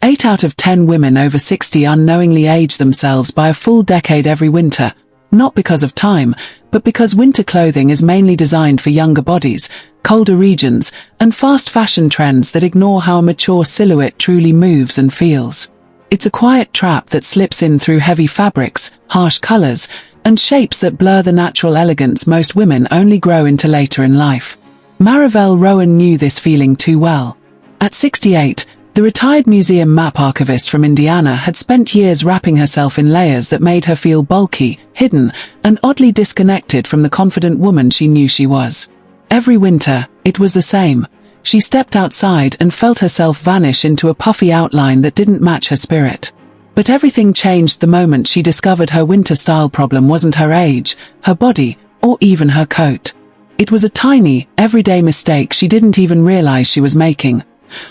8 out of 10 women over 60 unknowingly age themselves by a full decade every winter, not because of time, but because winter clothing is mainly designed for younger bodies, colder regions, and fast fashion trends that ignore how a mature silhouette truly moves and feels. It's a quiet trap that slips in through heavy fabrics, harsh colors, and shapes that blur the natural elegance most women only grow into later in life. Marivelle Rowan knew this feeling too well. At 68, the retired museum map archivist from Indiana had spent years wrapping herself in layers that made her feel bulky, hidden, and oddly disconnected from the confident woman she knew she was. Every winter, it was the same. She stepped outside and felt herself vanish into a puffy outline that didn't match her spirit. But everything changed the moment she discovered her winter style problem wasn't her age, her body, or even her coat. It was a tiny, everyday mistake she didn't even realize she was making.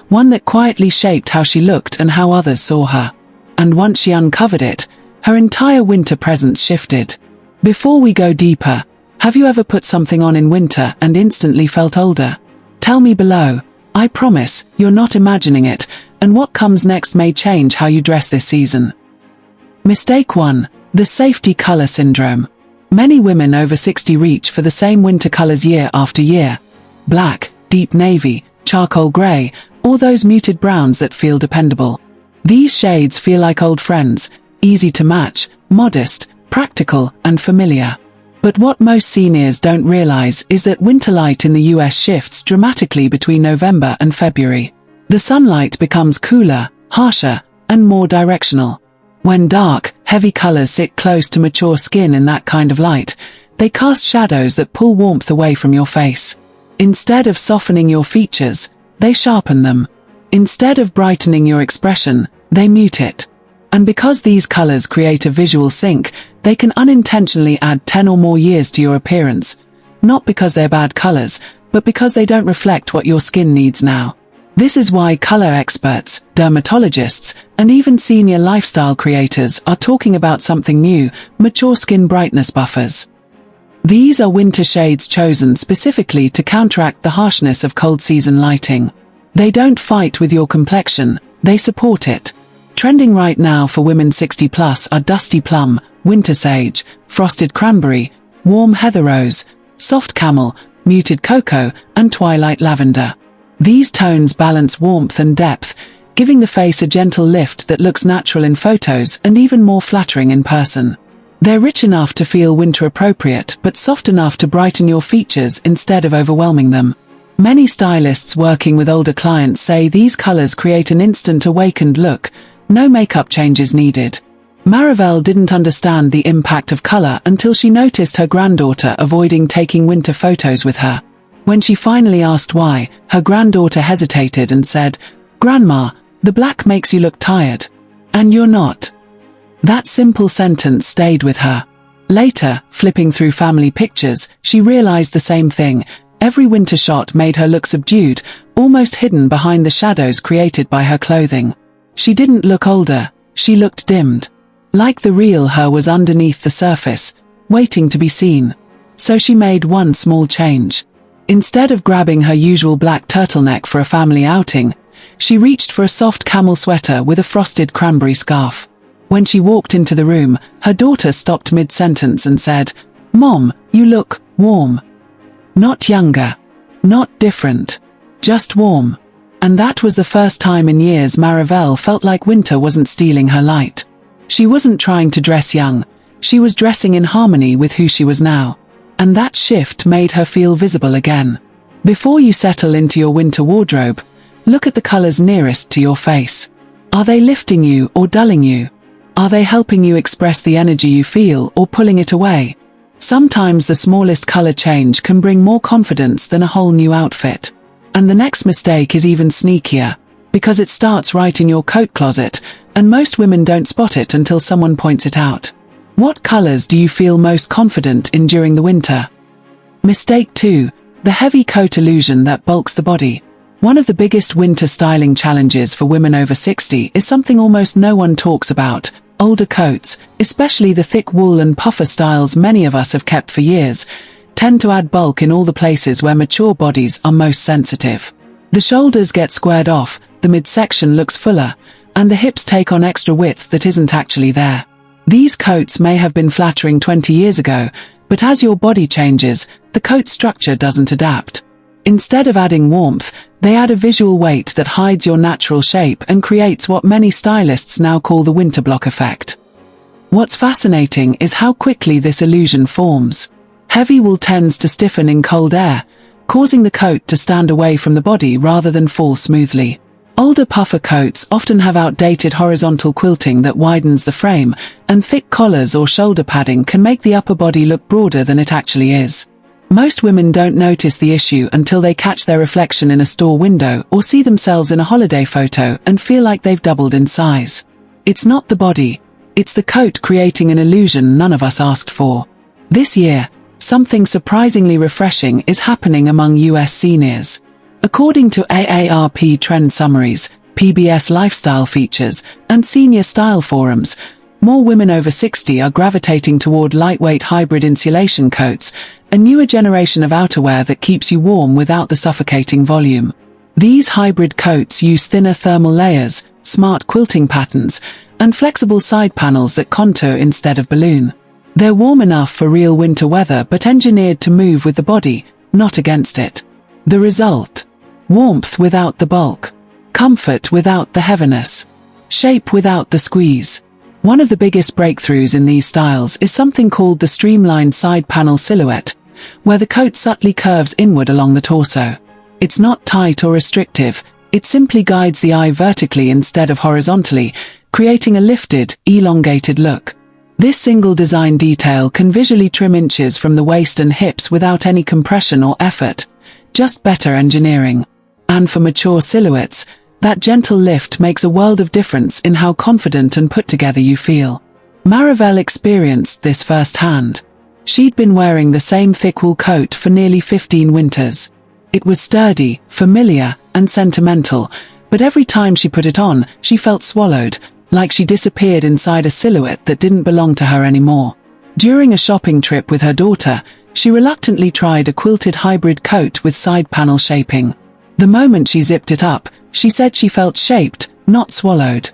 One that quietly shaped how she looked and how others saw her. And once she uncovered it, her entire winter presence shifted. Before we go deeper, have you ever put something on in winter and instantly felt older? Tell me below. I promise, you're not imagining it, and what comes next may change how you dress this season. Mistake 1. The safety color syndrome. Many women over 60 reach for the same winter colors year after year. Black, deep navy, charcoal gray, or those muted browns that feel dependable. These shades feel like old friends, easy to match, modest, practical, and familiar. But what most seniors don't realize is that winter light in the US shifts dramatically between November and February. The sunlight becomes cooler, harsher, and more directional. When dark, heavy colors sit close to mature skin in that kind of light, they cast shadows that pull warmth away from your face. Instead of softening your features, they sharpen them. Instead of brightening your expression, they mute it. And because these colors create a visual sink, they can unintentionally add 10 or more years to your appearance. Not because they're bad colors, but because they don't reflect what your skin needs now. This is why color experts, dermatologists, and even senior lifestyle creators are talking about something new: mature skin brightness buffers. These are winter shades chosen specifically to counteract the harshness of cold season lighting. They don't fight with your complexion, they support it. Trending right now for women 60 plus are dusty plum, winter sage, frosted cranberry, warm heather rose, soft camel, muted cocoa, and twilight lavender. These tones balance warmth and depth, giving the face a gentle lift that looks natural in photos and even more flattering in person. They're rich enough to feel winter appropriate, but soft enough to brighten your features instead of overwhelming them. Many stylists working with older clients say these colors create an instant awakened look, no makeup changes needed. Marivelle didn't understand the impact of color until she noticed her granddaughter avoiding taking winter photos with her. When she finally asked why, her granddaughter hesitated and said, "Grandma, the black makes you look tired. And you're not." That simple sentence stayed with her. Later, flipping through family pictures, she realized the same thing. Every winter shot made her look subdued, almost hidden behind the shadows created by her clothing. She didn't look older, she looked dimmed. Like the real her was underneath the surface, waiting to be seen. So she made one small change. Instead of grabbing her usual black turtleneck for a family outing, she reached for a soft camel sweater with a frosted cranberry scarf. When she walked into the room, her daughter stopped mid-sentence and said, "Mom, you look warm." Not younger. Not different. Just warm. And that was the first time in years Marivelle felt like winter wasn't stealing her light. She wasn't trying to dress young. She was dressing in harmony with who she was now. And that shift made her feel visible again. Before you settle into your winter wardrobe, look at the colors nearest to your face. Are they lifting you or dulling you? Are they helping you express the energy you feel or pulling it away? Sometimes the smallest color change can bring more confidence than a whole new outfit. And the next mistake is even sneakier, because it starts right in your coat closet, and most women don't spot it until someone points it out. What colors do you feel most confident in during the winter? Mistake 2. The heavy coat illusion that bulks the body. One of the biggest winter styling challenges for women over 60 is something almost no one talks about: older coats, especially the thick wool and puffer styles many of us have kept for years, tend to add bulk in all the places where mature bodies are most sensitive. The shoulders get squared off, the midsection looks fuller, and the hips take on extra width that isn't actually there. These coats may have been flattering 20 years ago, but as your body changes, the coat structure doesn't adapt. Instead of adding warmth, they add a visual weight that hides your natural shape and creates what many stylists now call the winter block effect. What's fascinating is how quickly this illusion forms. Heavy wool tends to stiffen in cold air, causing the coat to stand away from the body rather than fall smoothly. Older puffer coats often have outdated horizontal quilting that widens the frame, and thick collars or shoulder padding can make the upper body look broader than it actually is. Most women don't notice the issue until they catch their reflection in a store window or see themselves in a holiday photo and feel like they've doubled in size. It's not the body, it's the coat creating an illusion none of us asked for. This year, something surprisingly refreshing is happening among US seniors. According to AARP trend summaries, PBS lifestyle features, and senior style forums, more women over 60 are gravitating toward lightweight hybrid insulation coats, a newer generation of outerwear that keeps you warm without the suffocating volume. These hybrid coats use thinner thermal layers, smart quilting patterns, and flexible side panels that contour instead of balloon. They're warm enough for real winter weather but engineered to move with the body, not against it. The result: warmth without the bulk, comfort without the heaviness, shape without the squeeze. One of the biggest breakthroughs in these styles is something called the streamlined side panel silhouette, where the coat subtly curves inward along the torso. It's not tight or restrictive, it simply guides the eye vertically instead of horizontally, creating a lifted, elongated look. This single design detail can visually trim inches from the waist and hips without any compression or effort, just better engineering. And for mature silhouettes, that gentle lift makes a world of difference in how confident and put together you feel. Marivelle experienced this firsthand. She'd been wearing the same thick wool coat for nearly 15 winters. It was sturdy, familiar, and sentimental, but every time she put it on, she felt swallowed, like she disappeared inside a silhouette that didn't belong to her anymore. During a shopping trip with her daughter, she reluctantly tried a quilted hybrid coat with side panel shaping. The moment she zipped it up, she said she felt shaped, not swallowed.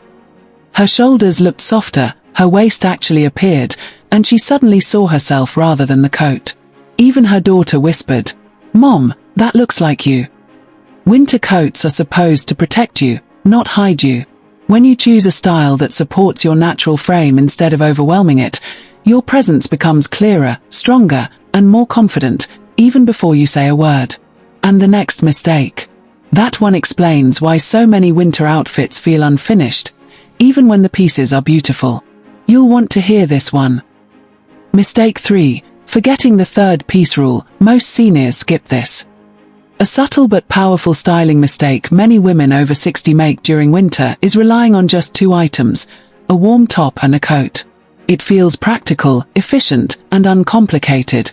Her shoulders looked softer, her waist actually appeared, and she suddenly saw herself rather than the coat. Even her daughter whispered, "Mom, that looks like you." Winter coats are supposed to protect you, not hide you. When you choose a style that supports your natural frame instead of overwhelming it, your presence becomes clearer, stronger, and more confident, even before you say a word. And the next mistake. That one explains why so many winter outfits feel unfinished, even when the pieces are beautiful. You'll want to hear this one. Mistake 3. Forgetting the third piece rule. Most seniors skip this. A subtle but powerful styling mistake many women over 60 make during winter is relying on just 2 items, a warm top and a coat. It feels practical, efficient, and uncomplicated.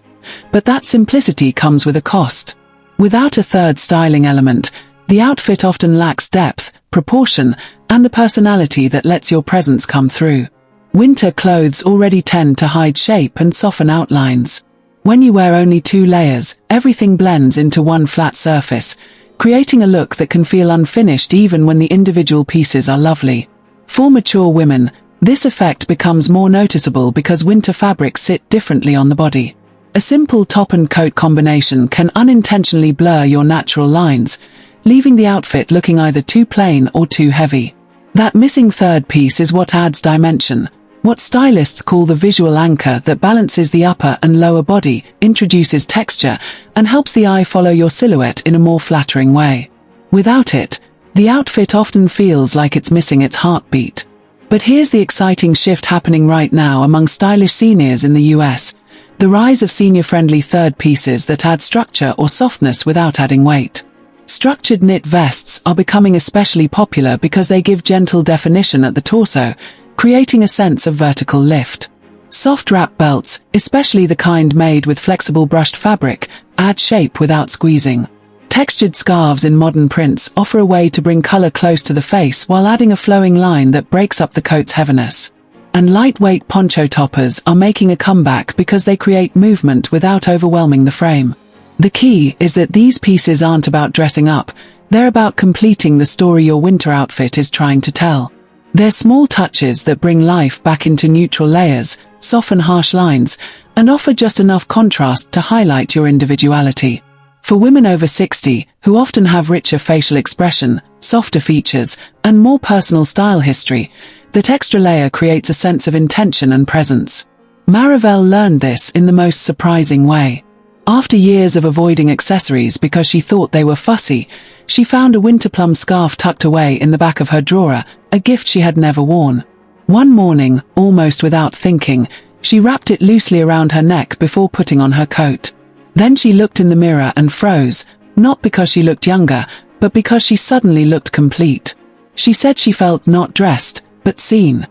But that simplicity comes with a cost. Without a third styling element, the outfit often lacks depth, proportion, and the personality that lets your presence come through. Winter clothes already tend to hide shape and soften outlines. When you wear only 2 layers, everything blends into one flat surface, creating a look that can feel unfinished even when the individual pieces are lovely. For mature women, this effect becomes more noticeable because winter fabrics sit differently on the body. A simple top and coat combination can unintentionally blur your natural lines, leaving the outfit looking either too plain or too heavy. That missing third piece is what adds dimension, what stylists call the visual anchor that balances the upper and lower body, introduces texture, and helps the eye follow your silhouette in a more flattering way. Without it, the outfit often feels like it's missing its heartbeat. But here's the exciting shift happening right now among stylish seniors in the US. The rise of senior-friendly third pieces that add structure or softness without adding weight. Structured knit vests are becoming especially popular because they give gentle definition at the torso, creating a sense of vertical lift. Soft wrap belts, especially the kind made with flexible brushed fabric, add shape without squeezing. Textured scarves in modern prints offer a way to bring color close to the face while adding a flowing line that breaks up the coat's heaviness. And lightweight poncho toppers are making a comeback because they create movement without overwhelming the frame. The key is that these pieces aren't about dressing up, they're about completing the story your winter outfit is trying to tell. They're small touches that bring life back into neutral layers, soften harsh lines, and offer just enough contrast to highlight your individuality. For women over 60, who often have richer facial expression, softer features, and more personal style history, that extra layer creates a sense of intention and presence. Marivelle learned this in the most surprising way. After years of avoiding accessories because she thought they were fussy, she found a winter plum scarf tucked away in the back of her drawer, a gift she had never worn. One morning, almost without thinking, she wrapped it loosely around her neck before putting on her coat. Then she looked in the mirror and froze, not because she looked younger, but because she suddenly looked complete. She said she felt not dressed, but seen.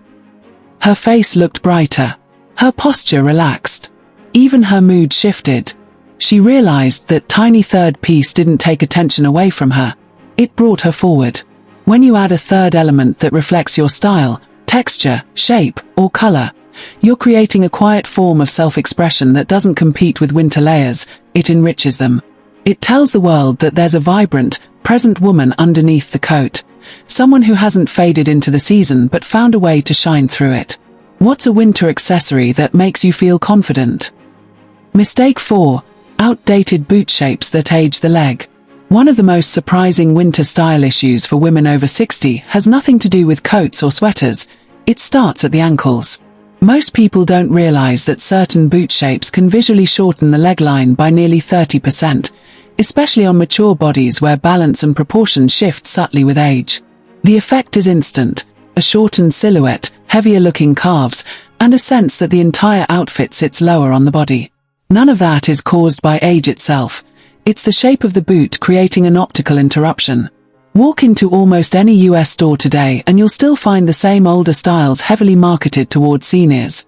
Her face looked brighter. Her posture relaxed. Even her mood shifted. She realized that tiny third piece didn't take attention away from her. It brought her forward. When you add a third element that reflects your style, texture, shape, or color, you're creating a quiet form of self-expression that doesn't compete with winter layers, it enriches them. It tells the world that there's a vibrant, present woman underneath the coat. Someone who hasn't faded into the season but found a way to shine through it. What's a winter accessory that makes you feel confident? Mistake 4. Outdated boot shapes that age the leg. One of the most surprising winter style issues for women over 60 has nothing to do with coats or sweaters. It starts at the ankles. Most people don't realize that certain boot shapes can visually shorten the leg line by nearly 30%, especially on mature bodies where balance and proportion shift subtly with age. The effect is instant: a shortened silhouette, heavier-looking calves, and a sense that the entire outfit sits lower on the body. None of that is caused by age itself. It's the shape of the boot creating an optical interruption. Walk into almost any US store today and you'll still find the same older styles heavily marketed toward seniors.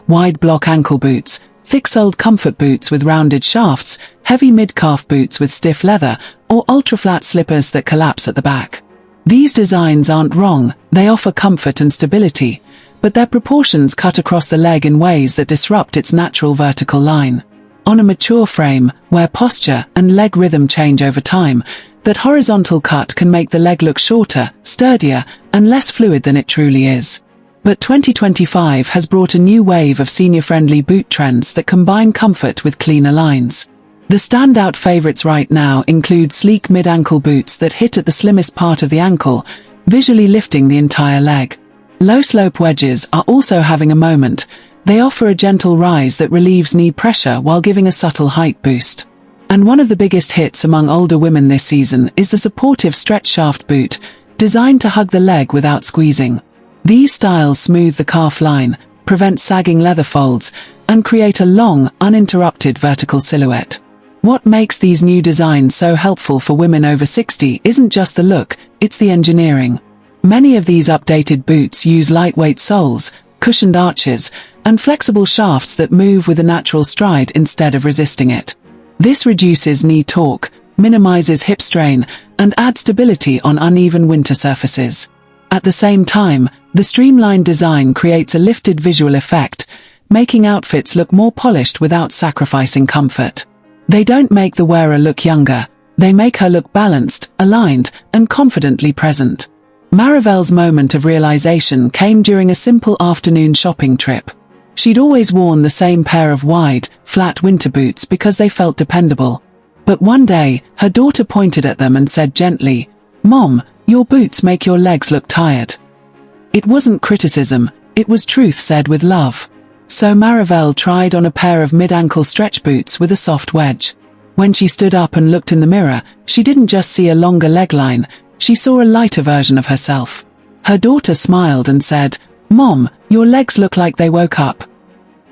Wide block ankle boots, thick-soled comfort boots with rounded shafts, heavy mid-calf boots with stiff leather, or ultra-flat slippers that collapse at the back. These designs aren't wrong, they offer comfort and stability, but their proportions cut across the leg in ways that disrupt its natural vertical line. On a mature frame, where posture and leg rhythm change over time, that horizontal cut can make the leg look shorter, sturdier, and less fluid than it truly is. But 2025 has brought a new wave of senior-friendly boot trends that combine comfort with cleaner lines. The standout favorites right now include sleek mid-ankle boots that hit at the slimmest part of the ankle, visually lifting the entire leg. Low-slope wedges are also having a moment. They offer a gentle rise that relieves knee pressure while giving a subtle height boost. And one of the biggest hits among older women this season is the supportive stretch shaft boot, designed to hug the leg without squeezing. These styles smooth the calf line, prevent sagging leather folds, and create a long, uninterrupted vertical silhouette. What makes these new designs so helpful for women over 60 isn't just the look, it's the engineering. Many of these updated boots use lightweight soles, cushioned arches, and flexible shafts that move with a natural stride instead of resisting it. This reduces knee torque, minimizes hip strain, and adds stability on uneven winter surfaces. At the same time, the streamlined design creates a lifted visual effect, making outfits look more polished without sacrificing comfort. They don't make the wearer look younger, they make her look balanced, aligned, and confidently present. Marivelle's moment of realization came during a simple afternoon shopping trip. She'd always worn the same pair of wide, flat winter boots because they felt dependable. But one day, her daughter pointed at them and said gently, "Mom, your boots make your legs look tired." It wasn't criticism, it was truth said with love. So Marivelle tried on a pair of mid-ankle stretch boots with a soft wedge. When she stood up and looked in the mirror, she didn't just see a longer leg line, she saw a lighter version of herself. Her daughter smiled and said, "Mom, your legs look like they woke up."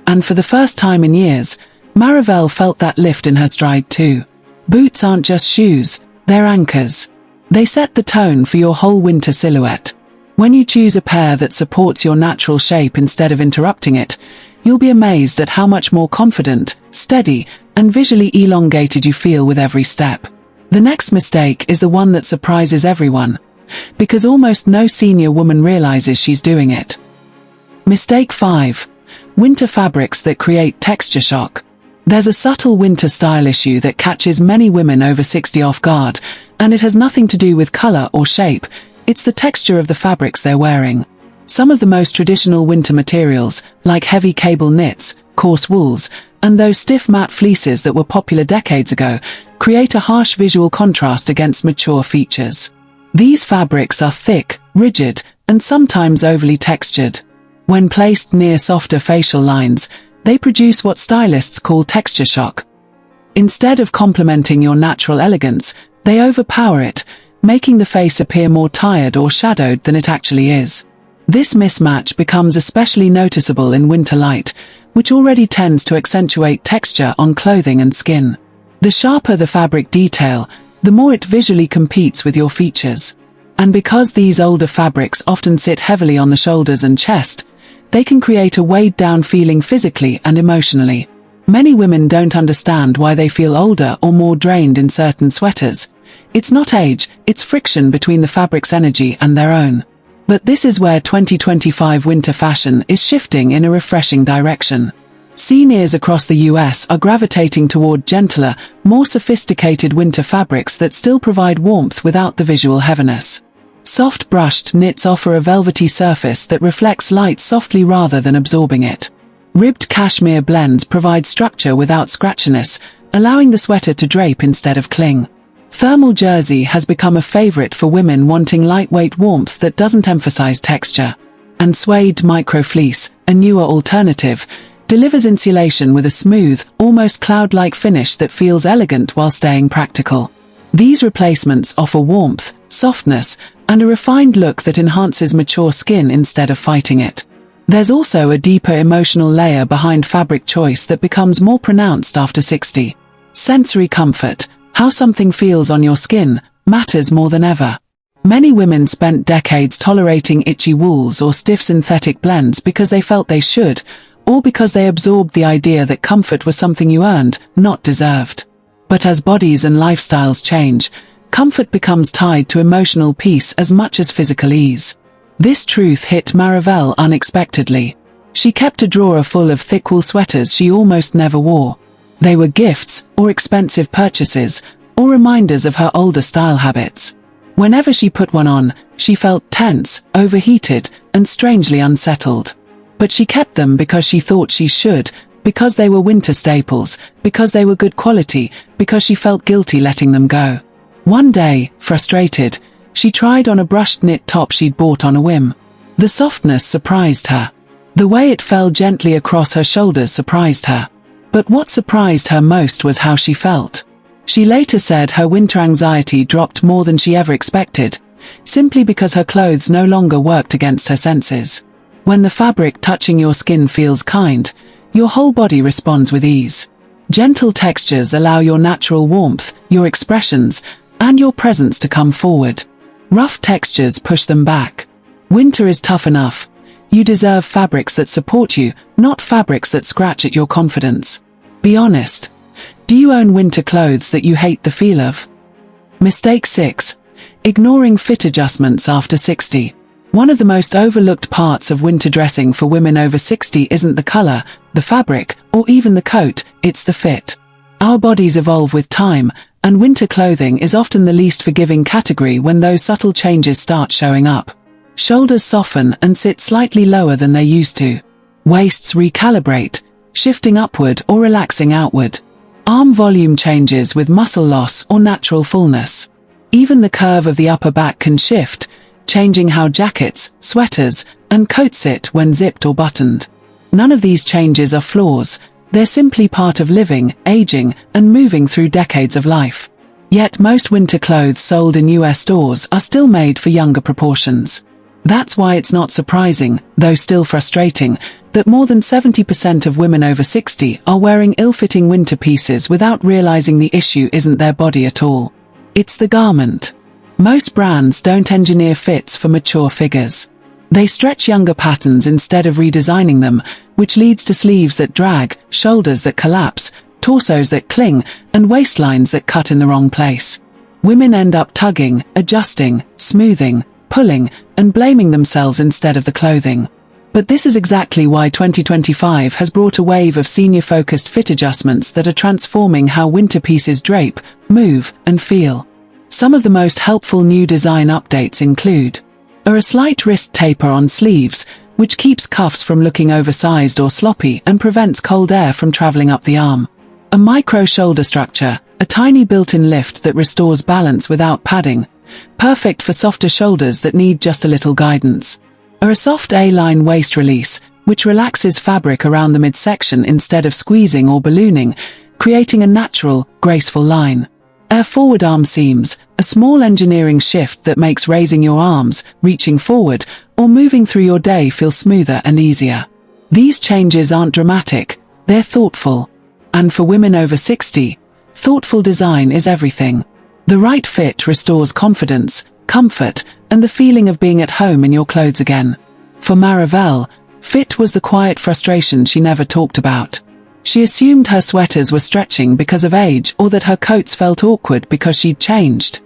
And for the first time in years, Marivelle felt that lift in her stride too. Boots aren't just shoes, they're anchors. They set the tone for your whole winter silhouette. When you choose a pair that supports your natural shape instead of interrupting it, you'll be amazed at how much more confident, steady, and visually elongated you feel with every step. The next mistake is the one that surprises everyone, because almost no senior woman realizes she's doing it. Mistake 5. Winter fabrics that create texture shock. There's a subtle winter style issue that catches many women over 60 off guard, and it has nothing to do with color or shape, it's the texture of the fabrics they're wearing. Some of the most traditional winter materials, like heavy cable knits, coarse wools, and those stiff matte fleeces that were popular decades ago, create a harsh visual contrast against mature features. These fabrics are thick, rigid, and sometimes overly textured. When placed near softer facial lines, they produce what stylists call texture shock. Instead of complementing your natural elegance, they overpower it, making the face appear more tired or shadowed than it actually is. This mismatch becomes especially noticeable in winter light, which already tends to accentuate texture on clothing and skin. The sharper the fabric detail, the more it visually competes with your features. And because these older fabrics often sit heavily on the shoulders and chest, they can create a weighed-down feeling physically and emotionally. Many women don't understand why they feel older or more drained in certain sweaters. It's not age, it's friction between the fabric's energy and their own. But this is where 2025 winter fashion is shifting in a refreshing direction. Seniors across the US are gravitating toward gentler, more sophisticated winter fabrics that still provide warmth without the visual heaviness. Soft brushed knits offer a velvety surface that reflects light softly rather than absorbing it. Ribbed cashmere blends provide structure without scratchiness, allowing the sweater to drape instead of cling. Thermal jersey has become a favorite for women wanting lightweight warmth that doesn't emphasize texture. And suede microfleece, a newer alternative, delivers insulation with a smooth, almost cloud-like finish that feels elegant while staying practical. These replacements offer warmth, softness, and a refined look that enhances mature skin instead of fighting it. There's also a deeper emotional layer behind fabric choice that becomes more pronounced after 60. Sensory comfort, how something feels on your skin, matters more than ever. Many women spent decades tolerating itchy wools or stiff synthetic blends because they felt they should, or because they absorbed the idea that comfort was something you earned, not deserved. But as bodies and lifestyles change, comfort becomes tied to emotional peace as much as physical ease. This truth hit Marivelle unexpectedly. She kept a drawer full of thick wool sweaters she almost never wore. They were gifts, or expensive purchases, or reminders of her older style habits. Whenever she put one on, she felt tense, overheated, and strangely unsettled. But she kept them because she thought she should, because they were winter staples, because they were good quality, because she felt guilty letting them go. One day, frustrated, she tried on a brushed knit top she'd bought on a whim. The softness surprised her. The way it fell gently across her shoulders surprised her. But what surprised her most was how she felt. She later said her winter anxiety dropped more than she ever expected, simply because her clothes no longer worked against her senses. When the fabric touching your skin feels kind, your whole body responds with ease. Gentle textures allow your natural warmth, your expressions, and your presence to come forward. Rough textures push them back. Winter is tough enough. You deserve fabrics that support you, not fabrics that scratch at your confidence. Be honest. Do you own winter clothes that you hate the feel of? Mistake 6. Ignoring fit adjustments after 60. One of the most overlooked parts of winter dressing for women over 60 isn't the color, the fabric, or even the coat, it's the fit. Our bodies evolve with time, and winter clothing is often the least forgiving category when those subtle changes start showing up. Shoulders soften and sit slightly lower than they used to. Waists recalibrate, shifting upward or relaxing outward. Arm volume changes with muscle loss or natural fullness. Even the curve of the upper back can shift, changing how jackets, sweaters, and coats sit when zipped or buttoned. None of these changes are flaws. They're simply part of living, aging, and moving through decades of life. Yet most winter clothes sold in US stores are still made for younger proportions. That's why it's not surprising, though still frustrating, that more than 70% of women over 60 are wearing ill-fitting winter pieces without realizing the issue isn't their body at all. It's the garment. Most brands don't engineer fits for mature figures. They stretch younger patterns instead of redesigning them, which leads to sleeves that drag, shoulders that collapse, torsos that cling, and waistlines that cut in the wrong place. Women end up tugging, adjusting, smoothing, pulling, and blaming themselves instead of the clothing. But this is exactly why 2025 has brought a wave of senior-focused fit adjustments that are transforming how winter pieces drape, move, and feel. Some of the most helpful new design updates include or a slight wrist taper on sleeves, which keeps cuffs from looking oversized or sloppy and prevents cold air from traveling up the arm. A micro shoulder structure, a tiny built-in lift that restores balance without padding, perfect for softer shoulders that need just a little guidance. Or a soft A-line waist release, which relaxes fabric around the midsection instead of squeezing or ballooning, creating a natural, graceful line. Or forward arm seams, a small engineering shift that makes raising your arms, reaching forward, or moving through your day feel smoother and easier. These changes aren't dramatic, they're thoughtful. And for women over 60, thoughtful design is everything. The right fit restores confidence, comfort, and the feeling of being at home in your clothes again. For Marivelle, fit was the quiet frustration she never talked about. She assumed her sweaters were stretching because of age or that her coats felt awkward because she'd changed.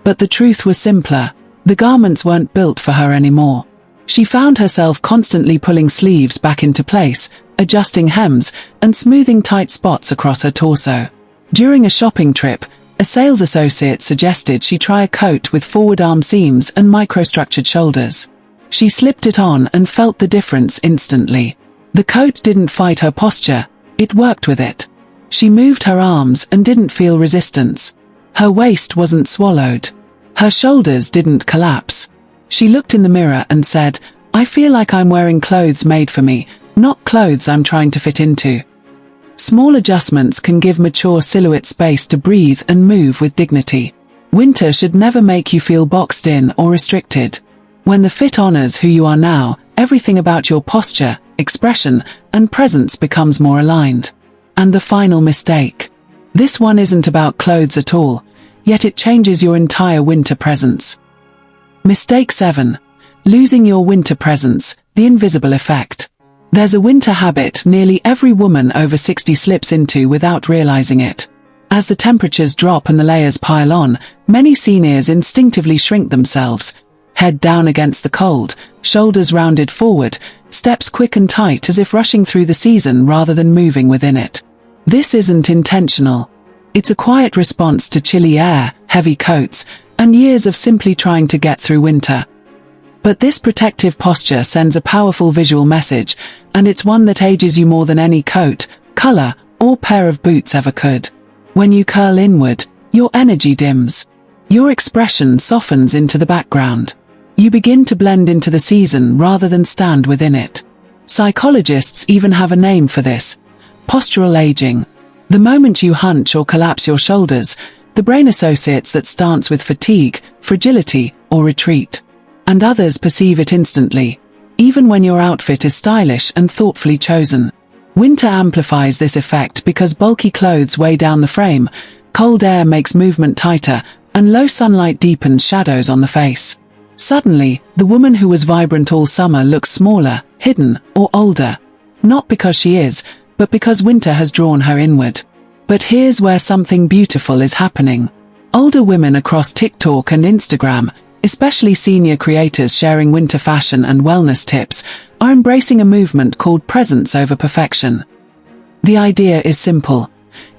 But the truth was simpler. The garments weren't built for her anymore. She found herself constantly pulling sleeves back into place, adjusting hems, and smoothing tight spots across her torso. During a shopping trip, a sales associate suggested she try a coat with forward arm seams and microstructured shoulders. She slipped it on and felt the difference instantly. The coat didn't fight her posture, it worked with it. She moved her arms and didn't feel resistance. Her waist wasn't swallowed. Her shoulders didn't collapse. She looked in the mirror and said, "I feel like I'm wearing clothes made for me, not clothes I'm trying to fit into." Small adjustments can give mature silhouette space to breathe and move with dignity. Winter should never make you feel boxed in or restricted. When the fit honors who you are now, everything about your posture, expression, and presence becomes more aligned. And the final mistake. This one isn't about clothes at all, yet it changes your entire winter presence. Mistake 7. Losing your winter presence, the invisible effect. There's a winter habit nearly every woman over 60 slips into without realizing it. As the temperatures drop and the layers pile on, many seniors instinctively shrink themselves, head down against the cold, shoulders rounded forward, steps quick and tight as if rushing through the season rather than moving within it. This isn't intentional. It's a quiet response to chilly air, heavy coats, and years of simply trying to get through winter. But this protective posture sends a powerful visual message, and it's one that ages you more than any coat, color, or pair of boots ever could. When you curl inward, your energy dims. Your expression softens into the background. You begin to blend into the season rather than stand within it. Psychologists even have a name for this: postural aging. The moment you hunch or collapse your shoulders, the brain associates that stance with fatigue, fragility, or retreat. And others perceive it instantly, even when your outfit is stylish and thoughtfully chosen. Winter amplifies this effect because bulky clothes weigh down the frame, cold air makes movement tighter, and low sunlight deepens shadows on the face. Suddenly, the woman who was vibrant all summer looks smaller, hidden, or older. Not because she is, but because winter has drawn her inward. But here's where something beautiful is happening. Older women across TikTok and Instagram, especially senior creators sharing winter fashion and wellness tips, are embracing a movement called presence over perfection. The idea is simple.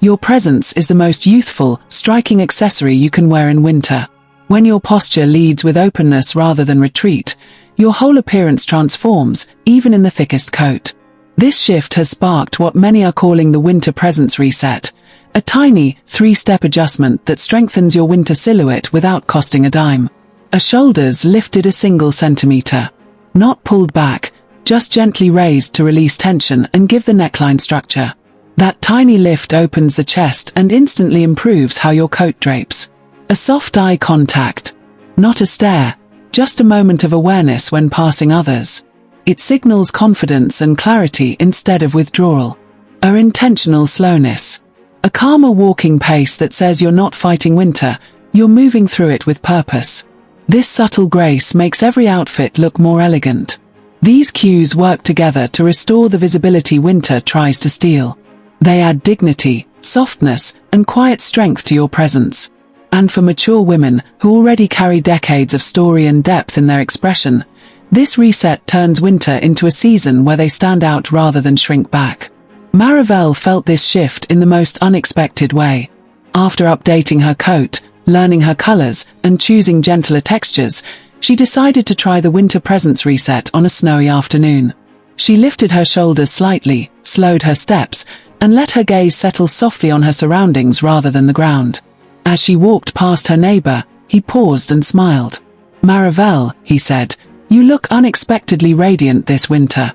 Your presence is the most youthful, striking accessory you can wear in winter. When your posture leads with openness rather than retreat, your whole appearance transforms, even in the thickest coat. This shift has sparked what many are calling the winter presence reset, a tiny, 3-step adjustment that strengthens your winter silhouette without costing a dime. A shoulders lifted a single centimeter. Not pulled back, just gently raised to release tension and give the neckline structure. That tiny lift opens the chest and instantly improves how your coat drapes. A soft eye contact. Not a stare, just a moment of awareness when passing others. It signals confidence and clarity instead of withdrawal. A intentional slowness. A calmer walking pace that says you're not fighting winter, you're moving through it with purpose. This subtle grace makes every outfit look more elegant. These cues work together to restore the visibility winter tries to steal. They add dignity, softness, and quiet strength to your presence. And for mature women who already carry decades of story and depth in their expression, this reset turns winter into a season where they stand out rather than shrink back. Marivelle felt this shift in the most unexpected way. After updating her coat, learning her colors, and choosing gentler textures, She decided to try the winter presence reset on a snowy afternoon. She lifted her shoulders slightly, slowed her steps, and let her gaze settle softly on her surroundings rather than the ground. As she walked past her neighbor, he paused and smiled. "Marivelle," he said, "you look unexpectedly radiant this winter."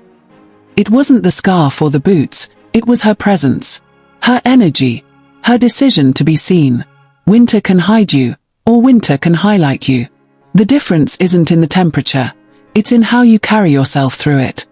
It wasn't the scarf or the boots, it was her presence. Her energy. Her decision to be seen. Winter can hide you, or winter can highlight you. The difference isn't in the temperature, it's in how you carry yourself through it.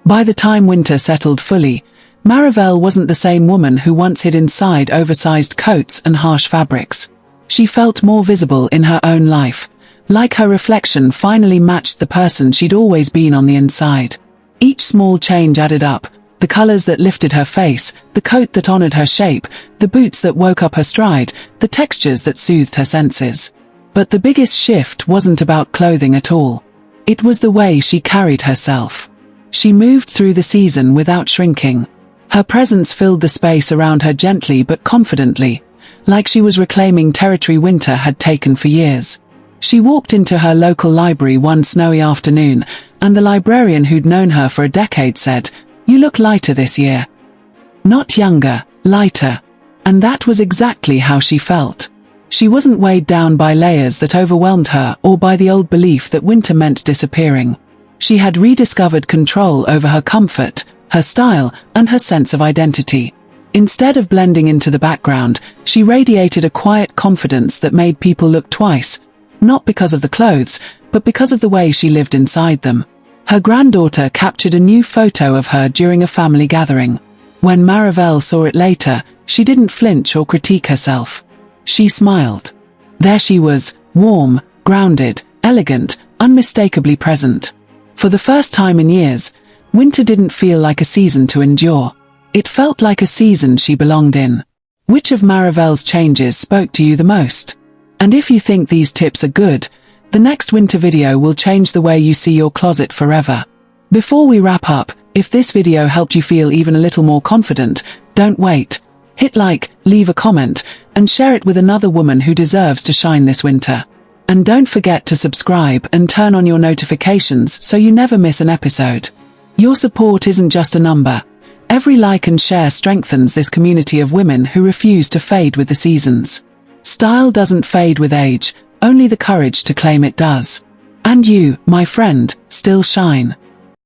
By the time winter settled fully, Marivelle wasn't the same woman who once hid inside oversized coats and harsh fabrics. She felt more visible in her own life, like her reflection finally matched the person she'd always been on the inside. Each small change added up, the colors that lifted her face, the coat that honored her shape, the boots that woke up her stride, the textures that soothed her senses. But the biggest shift wasn't about clothing at all. It was the way she carried herself. She moved through the season without shrinking. Her presence filled the space around her gently but confidently, like she was reclaiming territory winter had taken for years. She walked into her local library one snowy afternoon, and the librarian who'd known her for a decade said, "You look lighter this year." Not younger, lighter. And that was exactly how she felt. She wasn't weighed down by layers that overwhelmed her or by the old belief that winter meant disappearing. She had rediscovered control over her comfort, her style, and her sense of identity. Instead of blending into the background, she radiated a quiet confidence that made people look twice, not because of the clothes, but because of the way she lived inside them. Her granddaughter captured a new photo of her during a family gathering. When Marivelle saw it later, she didn't flinch or critique herself. She smiled. There she was, warm, grounded, elegant, unmistakably present. For the first time in years, winter didn't feel like a season to endure. It felt like a season she belonged in. Which of Marivelle's changes spoke to you the most? And if you think these tips are good, the next winter video will change the way you see your closet forever. Before we wrap up, if this video helped you feel even a little more confident, don't wait. Hit like, leave a comment, and share it with another woman who deserves to shine this winter. And don't forget to subscribe and turn on your notifications so you never miss an episode. Your support isn't just a number. Every like and share strengthens this community of women who refuse to fade with the seasons. Style doesn't fade with age, only the courage to claim it does. And you, my friend, still shine.